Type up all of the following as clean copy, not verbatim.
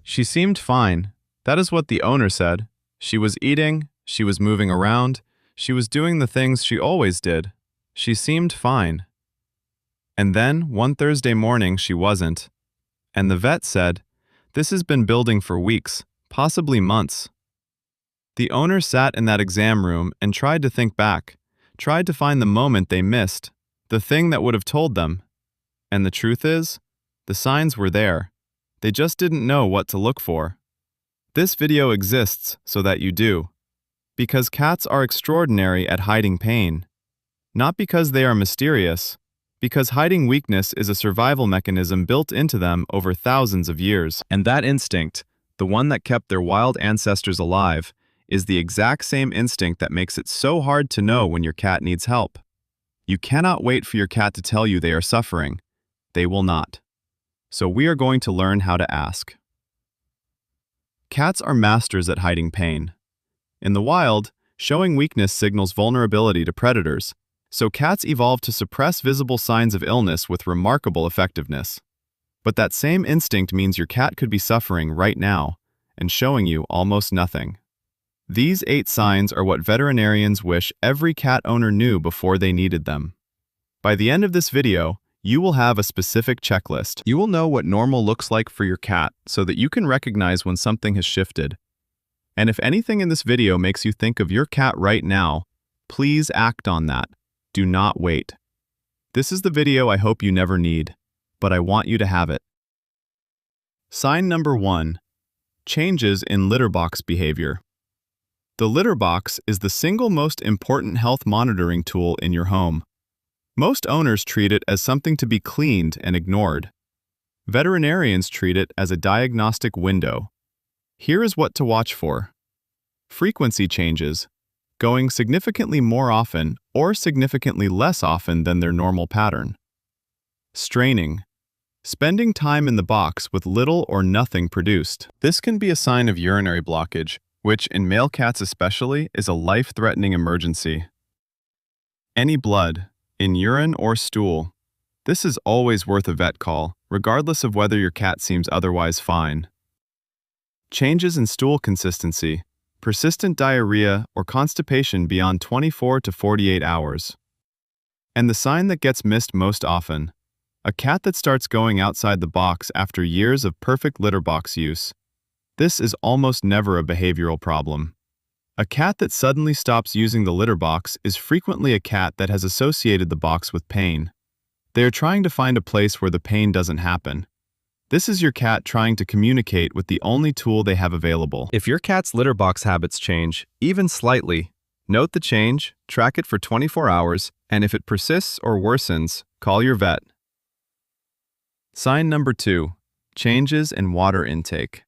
She seemed fine. That is what the owner said. She was eating, she was moving around, she was doing the things she always did. She seemed fine. And then, one Thursday morning, she wasn't. And the vet said, "This has been building for weeks, possibly months." The owner sat in that exam room and tried to think back, tried to find the moment they missed, the thing that would have told them. And the truth is, the signs were there. They just didn't know what to look for. This video exists so that you do. Because cats are extraordinary at hiding pain. Not because they are mysterious, because hiding weakness is a survival mechanism built into them over thousands of years. And that instinct, the one that kept their wild ancestors alive, is the exact same instinct that makes it so hard to know when your cat needs help. You cannot wait for your cat to tell you they are suffering. They will not. So we are going to learn how to ask. Cats are masters at hiding pain. In the wild, showing weakness signals vulnerability to predators, so cats evolved to suppress visible signs of illness with remarkable effectiveness. But that same instinct means your cat could be suffering right now and showing you almost nothing. These 8 signs are what veterinarians wish every cat owner knew before they needed them. By the end of this video, you will have a specific checklist. You will know what normal looks like for your cat so that you can recognize when something has shifted. And if anything in this video makes you think of your cat right now, please act on that. Do not wait. This is the video I hope you never need, but I want you to have it. Sign number 1. Changes in litter box behavior. The litter box is the single most important health monitoring tool in your home. Most owners treat it as something to be cleaned and ignored. Veterinarians treat it as a diagnostic window. Here is what to watch for. Frequency changes, going significantly more often or significantly less often than their normal pattern. Straining, spending time in the box with little or nothing produced. This can be a sign of urinary blockage, which in male cats especially is a life-threatening emergency. Any blood, in urine or stool, this is always worth a vet call, regardless of whether your cat seems otherwise fine. Changes in stool consistency, persistent diarrhea or constipation beyond 24 to 48 hours. And the sign that gets missed most often, a cat that starts going outside the box after years of perfect litter box use. This is almost never a behavioral problem. A cat that suddenly stops using the litter box is frequently a cat that has associated the box with pain. They are trying to find a place where the pain doesn't happen. This is your cat trying to communicate with the only tool they have available. If your cat's litter box habits change, even slightly, note the change, track it for 24 hours, and if it persists or worsens, call your vet. Sign number 2. Changes in water intake.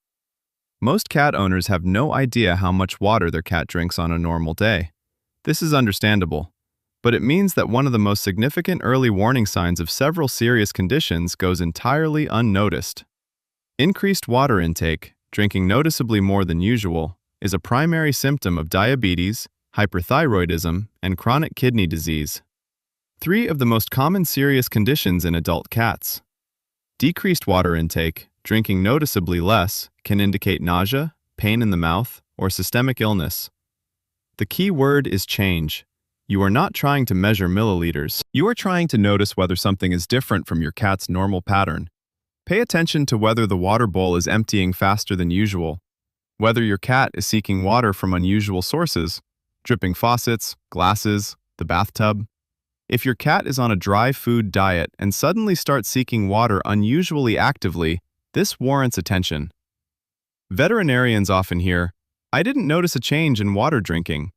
Most cat owners have no idea how much water their cat drinks on a normal day. This is understandable, but it means that one of the most significant early warning signs of several serious conditions goes entirely unnoticed. Increased water intake, drinking noticeably more than usual, is a primary symptom of diabetes, hyperthyroidism, and chronic kidney disease. 3 of the most common serious conditions in adult cats. Decreased water intake, drinking noticeably less, can indicate nausea, pain in the mouth, or systemic illness. The key word is change. You are not trying to measure milliliters. You are trying to notice whether something is different from your cat's normal pattern. Pay attention to whether the water bowl is emptying faster than usual, whether your cat is seeking water from unusual sources, dripping faucets, glasses, the bathtub. If your cat is on a dry food diet and suddenly starts seeking water unusually actively, this warrants attention. Veterinarians often hear, "I didn't notice a change in water drinking."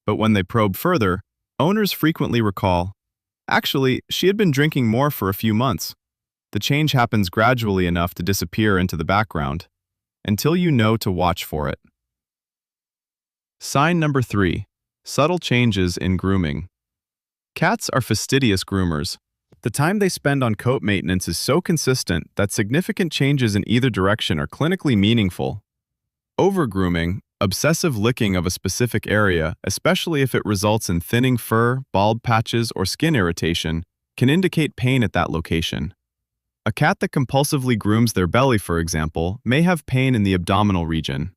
But when they probe further, owners frequently recall, "Actually, she had been drinking more for a few months." The change happens gradually enough to disappear into the background, until you know to watch for it. Sign number 3. Subtle changes in grooming. Cats are fastidious groomers. The time they spend on coat maintenance is so consistent that significant changes in either direction are clinically meaningful. Overgrooming, obsessive licking of a specific area, especially if it results in thinning fur, bald patches, or skin irritation, can indicate pain at that location. A cat that compulsively grooms their belly, for example, may have pain in the abdominal region.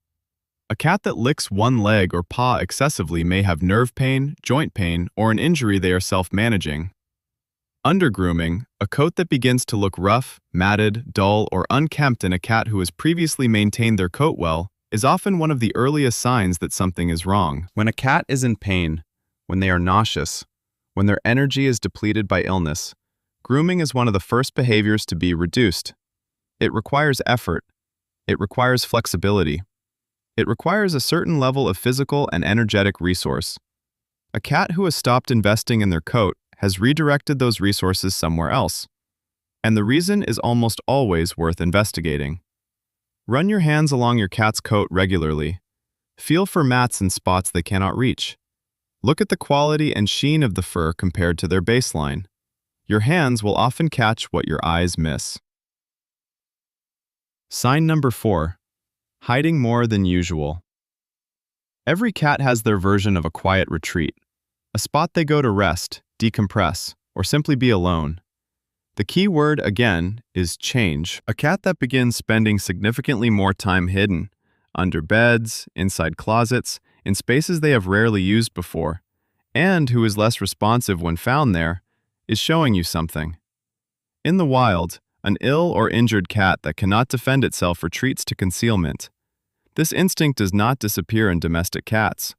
A cat that licks one leg or paw excessively may have nerve pain, joint pain, or an injury they are self-managing. Undergrooming, a coat that begins to look rough, matted, dull, or unkempt in a cat who has previously maintained their coat well, is often one of the earliest signs that something is wrong. When a cat is in pain, when they are nauseous, when their energy is depleted by illness, grooming is one of the first behaviors to be reduced. It requires effort. It requires flexibility. It requires a certain level of physical and energetic resource. A cat who has stopped investing in their coat has redirected those resources somewhere else. And the reason is almost always worth investigating. Run your hands along your cat's coat regularly. Feel for mats and spots they cannot reach. Look at the quality and sheen of the fur compared to their baseline. Your hands will often catch what your eyes miss. Sign number 4. Hiding more than usual. Every cat has their version of a quiet retreat, a spot they go to rest, decompress, or simply be alone. The key word, again, is change. A cat that begins spending significantly more time hidden, under beds, inside closets, in spaces they have rarely used before, and who is less responsive when found there, is showing you something. In the wild, an ill or injured cat that cannot defend itself retreats to concealment. This instinct does not disappear in domestic cats.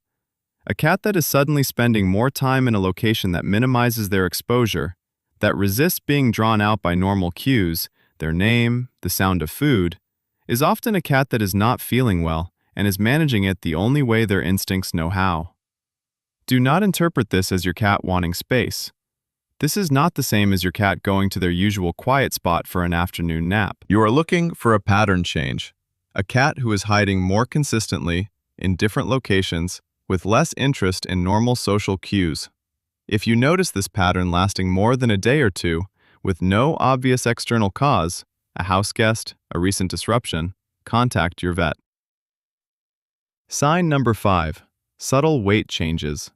A cat that is suddenly spending more time in a location that minimizes their exposure, that resists being drawn out by normal cues, their name, the sound of food, is often a cat that is not feeling well and is managing it the only way their instincts know how. Do not interpret this as your cat wanting space. This is not the same as your cat going to their usual quiet spot for an afternoon nap. You are looking for a pattern change. A cat who is hiding more consistently, in different locations, with less interest in normal social cues. If you notice this pattern lasting more than a day or two, with no obvious external cause, a house guest, a recent disruption, contact your vet. Sign number 5. Subtle weight changes.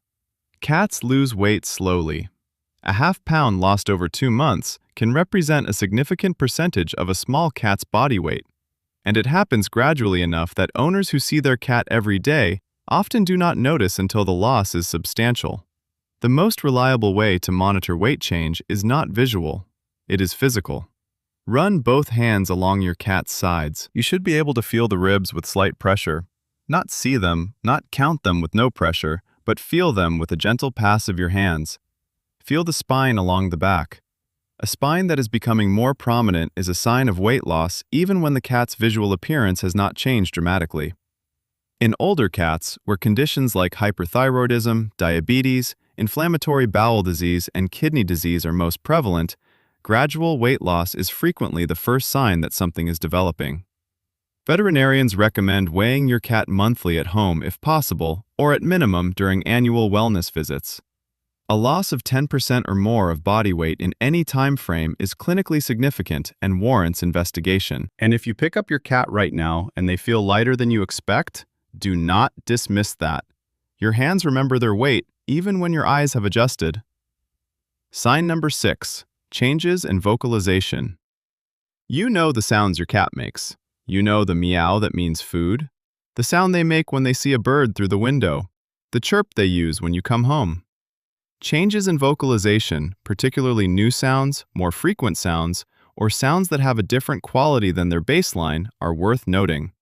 Cats lose weight slowly. A half-pound lost over 2 months can represent a significant percentage of a small cat's body weight, and it happens gradually enough that owners who see their cat every day often do not notice until the loss is substantial. The most reliable way to monitor weight change is not visual, it is physical. Run both hands along your cat's sides. You should be able to feel the ribs with slight pressure. Not see them, not count them with no pressure, but feel them with a gentle pass of your hands. Feel the spine along the back. A spine that is becoming more prominent is a sign of weight loss even when the cat's visual appearance has not changed dramatically. In older cats, where conditions like hyperthyroidism, diabetes, inflammatory bowel disease, and kidney disease are most prevalent, gradual weight loss is frequently the first sign that something is developing. Veterinarians recommend weighing your cat monthly at home if possible, or at minimum during annual wellness visits. A loss of 10% or more of body weight in any time frame is clinically significant and warrants investigation. And if you pick up your cat right now and they feel lighter than you expect, do not dismiss that. Your hands remember their weight even when your eyes have adjusted. Sign number 6. Changes in vocalization. You know the sounds your cat makes. You know the meow that means food, the sound they make when they see a bird through the window, the chirp they use when you come home. Changes in vocalization, particularly new sounds, more frequent sounds, or sounds that have a different quality than their baseline, are worth noting.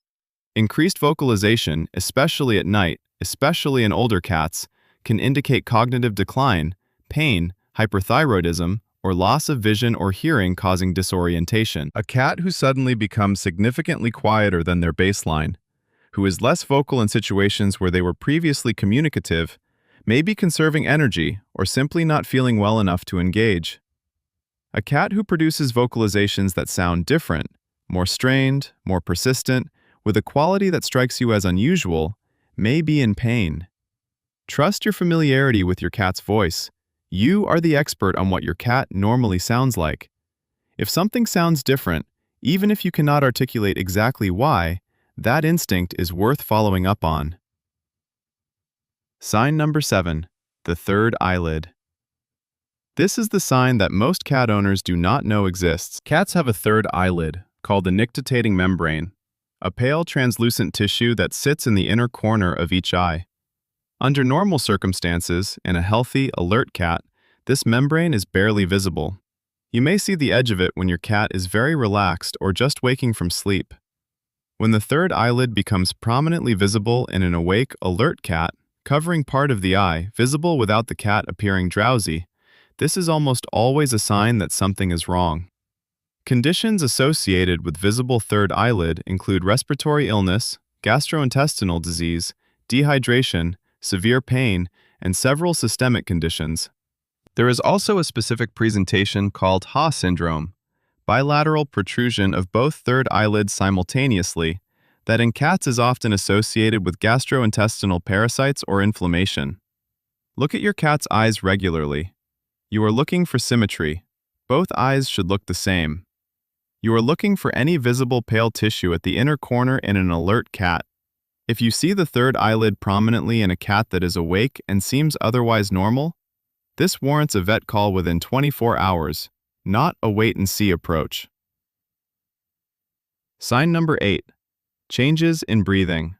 Increased vocalization, especially at night, especially in older cats, can indicate cognitive decline, pain, hyperthyroidism, or loss of vision or hearing causing disorientation. A cat who suddenly becomes significantly quieter than their baseline, who is less vocal in situations where they were previously communicative, may be conserving energy or simply not feeling well enough to engage. A cat who produces vocalizations that sound different, more strained, more persistent, with a quality that strikes you as unusual, may be in pain. Trust your familiarity with your cat's voice. You are the expert on what your cat normally sounds like. If something sounds different, even if you cannot articulate exactly why, that instinct is worth following up on. Sign number 7. The third eyelid. This is the sign that most cat owners do not know exists. Cats have a third eyelid, called the nictitating membrane, a pale translucent tissue that sits in the inner corner of each eye. Under normal circumstances, in a healthy, alert cat, this membrane is barely visible. You may see the edge of it when your cat is very relaxed or just waking from sleep. When the third eyelid becomes prominently visible in an awake, alert cat, covering part of the eye, visible without the cat appearing drowsy, this is almost always a sign that something is wrong. Conditions associated with visible third eyelid include respiratory illness, gastrointestinal disease, dehydration, severe pain, and several systemic conditions. There is also a specific presentation called Ha syndrome, bilateral protrusion of both third eyelids simultaneously, that in cats is often associated with gastrointestinal parasites or inflammation. Look at your cat's eyes regularly. You are looking for symmetry. Both eyes should look the same. You are looking for any visible pale tissue at the inner corner in an alert cat. If you see the third eyelid prominently in a cat that is awake and seems otherwise normal, this warrants a vet call within 24 hours, not a wait-and-see approach. Sign number 8. Changes in breathing.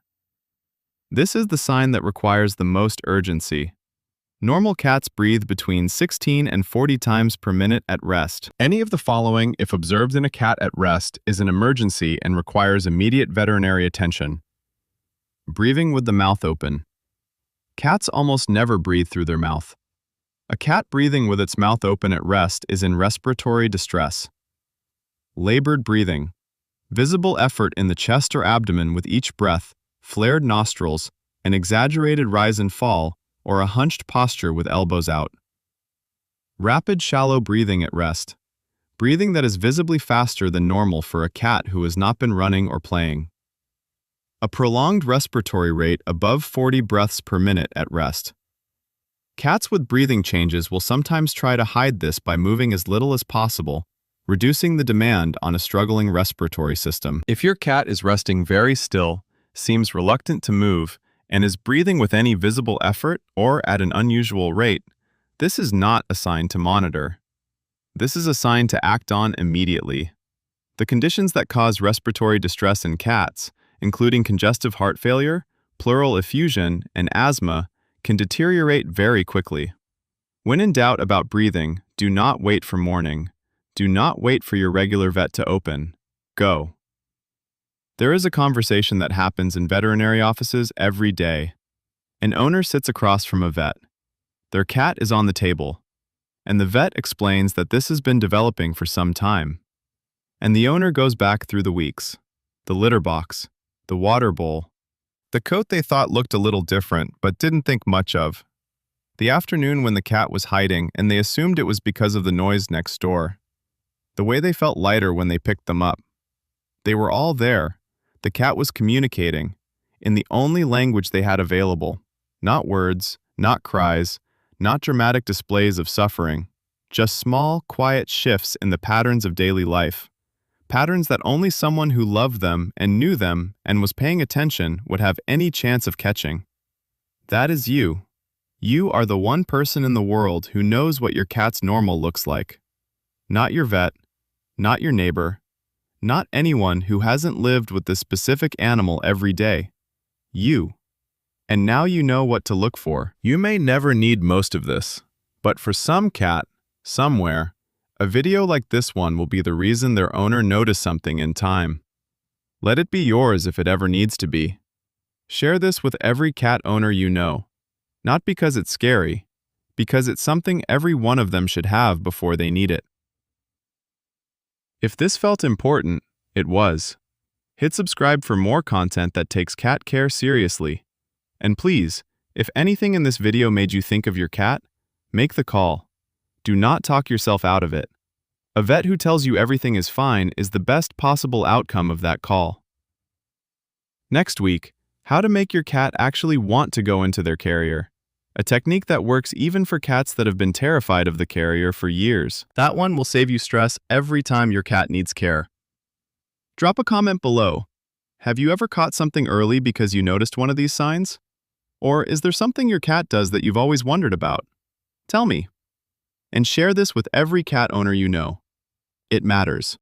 This is the sign that requires the most urgency. Normal cats breathe between 16 and 40 times per minute at rest. Any of the following, if observed in a cat at rest, is an emergency and requires immediate veterinary attention. Breathing with the mouth open. Cats almost never breathe through their mouth. A cat breathing with its mouth open at rest is in respiratory distress. Labored breathing. Visible effort in the chest or abdomen with each breath, flared nostrils, an exaggerated rise and fall, or a hunched posture with elbows out. Rapid, shallow breathing at rest. Breathing that is visibly faster than normal for a cat who has not been running or playing. A prolonged respiratory rate above 40 breaths per minute at rest. Cats with breathing changes will sometimes try to hide this by moving as little as possible, reducing the demand on a struggling respiratory system. If your cat is resting very still, seems reluctant to move, and is breathing with any visible effort or at an unusual rate, this is not a sign to monitor. This is a sign to act on immediately. The conditions that cause respiratory distress in cats, including congestive heart failure, pleural effusion, and asthma, can deteriorate very quickly. When in doubt about breathing, do not wait for morning. Do not wait for your regular vet to open. Go. There is a conversation that happens in veterinary offices every day. An owner sits across from a vet. Their cat is on the table, and the vet explains that this has been developing for some time. And the owner goes back through the weeks, the litter box, the water bowl, the coat they thought looked a little different but didn't think much of, the afternoon when the cat was hiding and they assumed it was because of the noise next door, the way they felt lighter when they picked them up. They were all there. The cat was communicating, in the only language they had available, not words, not cries, not dramatic displays of suffering, just small, quiet shifts in the patterns of daily life, patterns that only someone who loved them and knew them and was paying attention would have any chance of catching. That is you. You are the one person in the world who knows what your cat's normal looks like. Not your vet, not your neighbor, not anyone who hasn't lived with this specific animal every day. You. And now you know what to look for. You may never need most of this, but for some cat, somewhere, a video like this one will be the reason their owner noticed something in time. Let it be yours if it ever needs to be. Share this with every cat owner you know, not because it's scary, because it's something every one of them should have before they need it. If this felt important, it was. Hit subscribe for more content that takes cat care seriously. And please, if anything in this video made you think of your cat, make the call. Do not talk yourself out of it. A vet who tells you everything is fine is the best possible outcome of that call. Next week, how to make your cat actually want to go into their carrier. A technique that works even for cats that have been terrified of the carrier for years. That one will save you stress every time your cat needs care. Drop a comment below. Have you ever caught something early because you noticed one of these signs? Or is there something your cat does that you've always wondered about? Tell me. And share this with every cat owner you know. It matters.